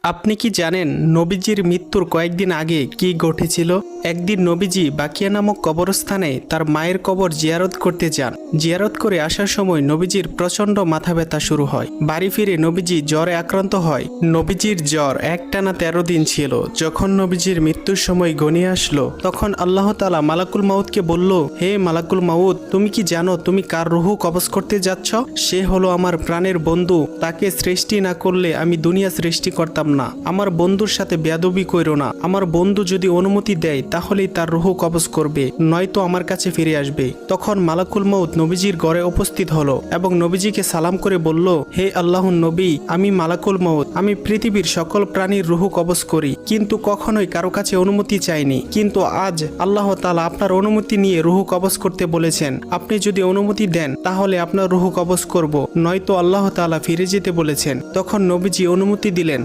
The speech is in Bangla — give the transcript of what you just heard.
আপনি কি জানেন নবীজির মৃত্যুর কয়েকদিন আগে কি ঘটেছিল? একদিন নবীজি বাকিয়া নামক কবরস্থানে তার মায়ের কবর জিয়ারত করতে যান। জিয়ারত করে আসার সময় নবীজির প্রচণ্ড মাথা ব্যথা শুরু হয়। বাড়ি ফিরে নবীজি জ্বরে আক্রান্ত হয়। নবীজির জ্বর একটানা 13 দিন ছিল। যখন নবীজির মৃত্যুর সময় ঘনিয়ে আসলো, তখন আল্লাহ তাআলা মালাকুল মাউতকে বলল, হে মালাকুল মাউত, তুমি কি জানো তুমি কার রুহু কবজ করতে যাচ্ছ? সে হলো আমার প্রাণের বন্ধু। তাকে সৃষ্টি না করলে আমি দুনিয়া সৃষ্টি করতাম না। আমার বন্ধুর সাথে বেয়াদবি কইরো না। আমার বন্ধু যদি অনুমতি দেয় তাহলেই তার রুহু কবজ করবে, নয়তো আমার কাছে ফিরে আসবে। তখন মালাকুল মউত নবীজির ঘরে উপস্থিত হলো এবং নবীজিকে সালাম করে বলল, হে আল্লাহর নবী, আমি মালাকুল মউত। আমি পৃথিবীর সকল প্রাণীর রুহু কবজ করি, কিন্তু কখনোই কারো কাছে অনুমতি চাইনি। কিন্তু আজ আল্লাহ তাআলা আপনার অনুমতি নিয়ে রুহু কবজ করতে বলেছেন। আপনি যদি অনুমতি দেন তাহলে আপনার রুহু কবজ করব, নয়তো আল্লাহ তাআলা ফিরে যেতে বলেছেন। তখন নবীজি অনুমতি দিলেন।